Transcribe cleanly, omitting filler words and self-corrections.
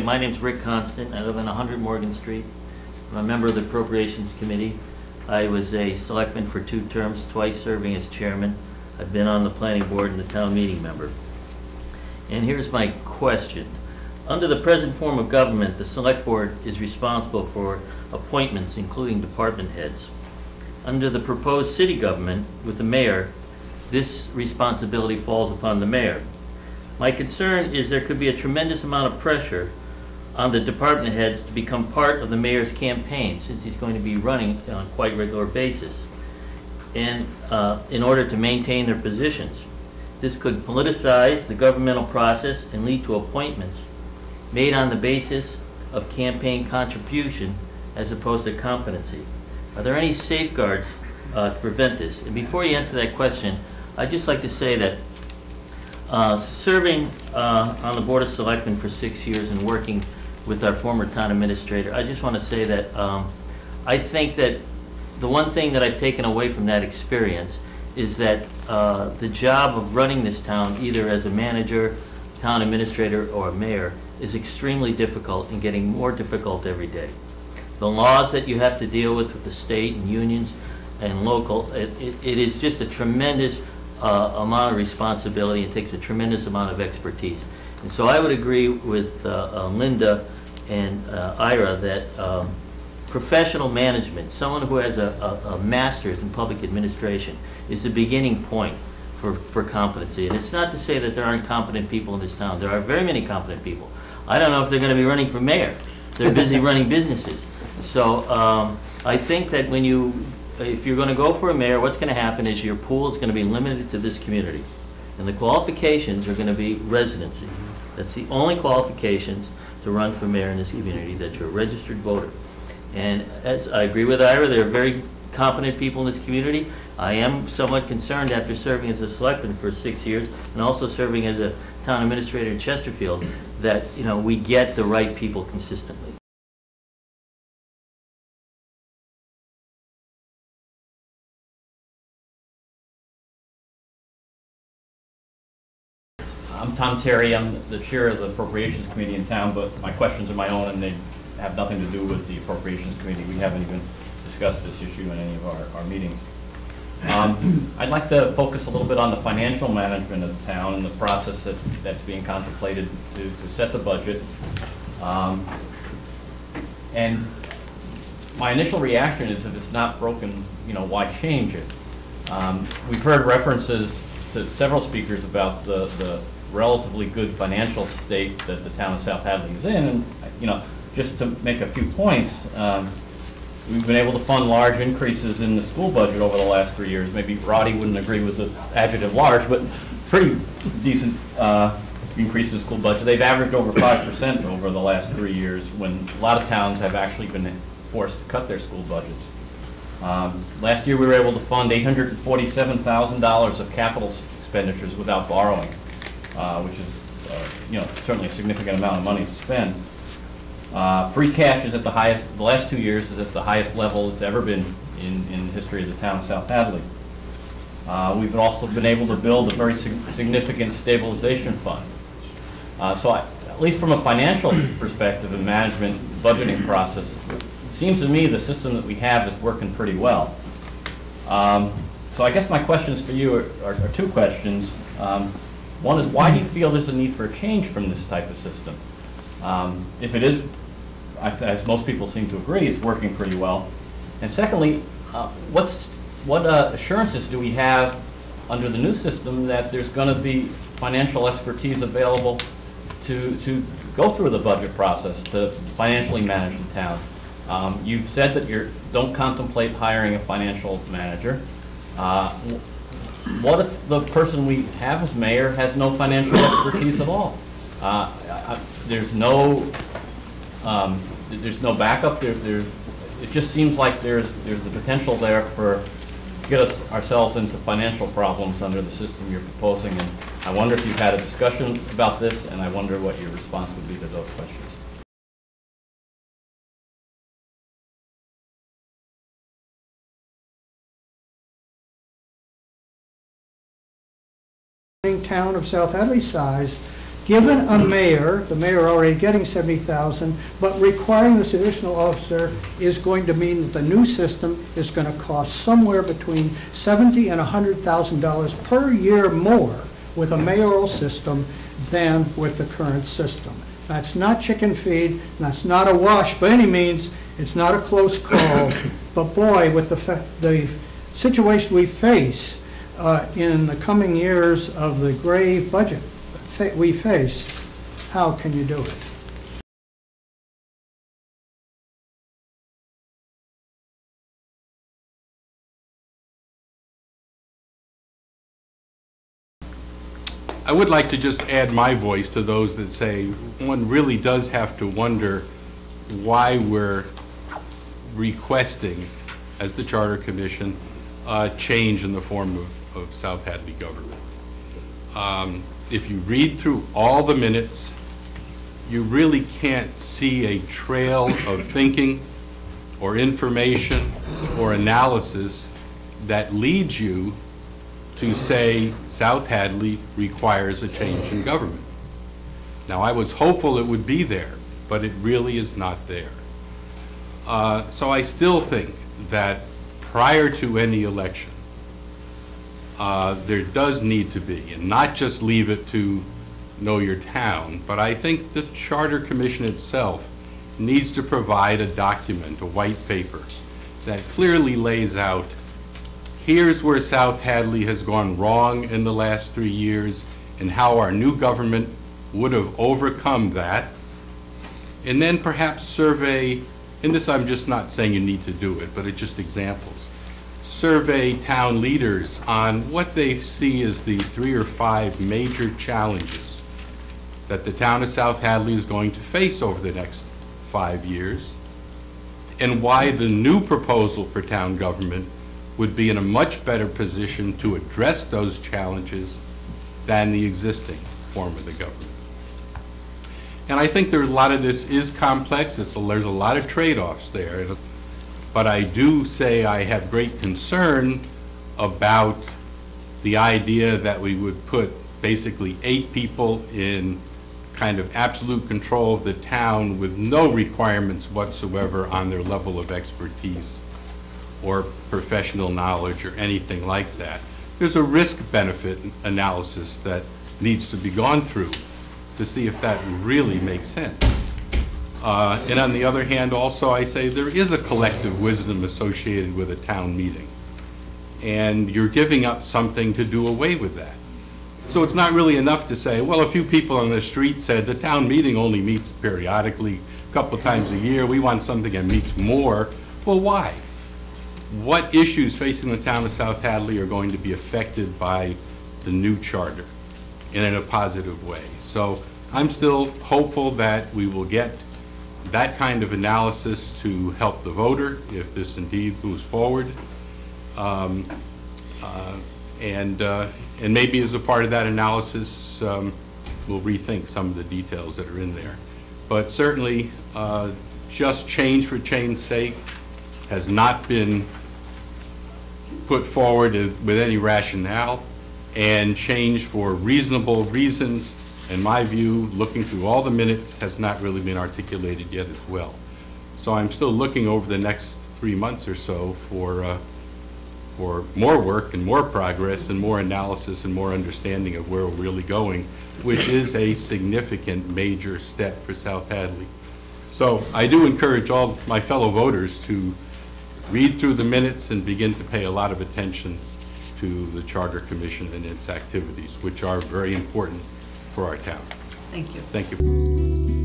My name's Rick Constant. I live on 100 Morgan Street. I'm a member of the Appropriations Committee. I was a selectman for 2 terms, twice serving as chairman. I've been on the planning board and the town meeting member. And here's my question. Under the present form of government, the select board is responsible for appointments, including department heads. Under the proposed city government with the mayor, this responsibility falls upon the mayor. My concern is there could be a tremendous amount of pressure on the department heads to become part of the mayor's campaign, since he's going to be running on a quite regular basis, and in order to maintain their positions. This could politicize the governmental process and lead to appointments made on the basis of campaign contribution as opposed to competency. Are there any safeguards to prevent this? And before you answer that question, I'd just like to say that serving on the Board of Selectmen for 6 years and working with our former town administrator, I just want to say that I think that the one thing that I've taken away from that experience is that the job of running this town, either as a manager, town administrator, or a mayor, is extremely difficult and getting more difficult every day. The laws that you have to deal with the state and unions and local, it is just a tremendous amount of responsibility. It takes a tremendous amount of expertise. And so I would agree with Linda and Ira that professional management, someone who has a master's in public administration, is the beginning point for competency. And it's not to say that there aren't competent people in this town. There are very many competent people. I don't know if they're going to be running for mayor. They're busy running businesses. So I think that if you're going to go for a mayor, what's going to happen is your pool is going to be limited to this community. And the qualifications are going to be residency. That's the only qualifications to run for mayor in this community, that you're a registered voter. And as I agree with Ira, there are very competent people in this community. I am somewhat concerned after serving as a selectman for 6 years and also serving as a town administrator in Chesterfield that we get the right people consistently. I'm Tom Terry. I'm the chair of the Appropriations Committee in town, but my questions are my own and they have nothing to do with the Appropriations Committee. We haven't even discussed this issue in any of our meetings. I'd like to focus a little bit on the financial management of the town and the process that's being contemplated to set the budget. And my initial reaction is, if it's not broken, why change it? We've heard references to several speakers about the relatively good financial state that the town of South Hadley is in, and just to make a few points, we've been able to fund large increases in the school budget over the last 3 years. Maybe Roddy wouldn't agree with the adjective large, but pretty decent increase in school budget. They've averaged over 5% over the last 3 years, when a lot of towns have actually been forced to cut their school budgets. Last year we were able to fund $847,000 of capital expenditures without borrowing, which is certainly a significant amount of money to spend. Free cash is at the highest, the last 2 years is at the highest level it's ever been in the history of the town of South Hadley. We've also been able to build a very significant stabilization fund. So at least from a financial perspective and management budgeting process, it seems to me the system that we have is working pretty well. So I guess my questions for you are 2 questions. One is, why do you feel there's a need for a change from this type of system? If it is, as most people seem to agree, it's working pretty well. And secondly, what assurances do we have under the new system that there's going to be financial expertise available to go through the budget process, to financially manage the town? You've said that you don't contemplate hiring a financial manager. What if the person we have as mayor has no financial expertise at all? There's no backup. It just seems like there's the potential there for get ourselves into financial problems under the system you're proposing. And I wonder if you've had a discussion about this, and I wonder what your response would be to those questions. Town of South Hadley size given a mayor, the mayor already getting 70,000, but requiring this additional officer is going to mean that the new system is going to cost somewhere between $70,000 and $100,000 per year more with a mayoral system than with the current system. That's not chicken feed, that's not a wash by any means, it's not a close call, but boy, with the situation we face in the coming years of the grave budget we face, how can you do it? I would like to just add my voice to those that say one really does have to wonder why we're requesting, as the Charter Commission, change in the form of South Hadley government. If you read through all the minutes, you really can't see a trail of thinking or information or analysis that leads you to say South Hadley requires a change in government. Now, I was hopeful it would be there, but it really is not there. So I still think that prior to any election, there does need to be, and not just leave it to know your town, but I think the Charter Commission itself needs to provide a document, a white paper, that clearly lays out, here's where South Hadley has gone wrong in the last 3 years, and how our new government would have overcome that, and then perhaps survey, and this I'm just not saying you need to do it, but it's just examples. Survey town leaders on what they see as the 3 or 5 major challenges that the town of South Hadley is going to face over the next 5 years, and why the new proposal for town government would be in a much better position to address those challenges than the existing form of the government. And I think a lot of this is complex. There's a lot of trade-offs there. But I do say I have great concern about the idea that we would put basically 8 people in kind of absolute control of the town with no requirements whatsoever on their level of expertise or professional knowledge or anything like that. There's a risk-benefit analysis that needs to be gone through to see if that really makes sense. And on the other hand, also, I say there is a collective wisdom associated with a town meeting. And you're giving up something to do away with that. So it's not really enough to say, well, a few people on the street said the town meeting only meets periodically, a couple times a year. We want something that meets more. Well, why? What issues facing the town of South Hadley are going to be affected by the new charter and in a positive way? So I'm still hopeful that we will get that kind of analysis to help the voter if this indeed moves forward. And maybe as a part of that analysis, we'll rethink some of the details that are in there. But certainly, just change for change's sake has not been put forward with any rationale, and change for reasonable reasons, in my view, looking through all the minutes, has not really been articulated yet as well. So I'm still looking over the next 3 months or so for more work and more progress and more analysis and more understanding of where we're really going, which is a significant major step for South Hadley. So I do encourage all my fellow voters to read through the minutes and begin to pay a lot of attention to the Charter Commission and its activities, which are very important for our town. Thank you. Thank you.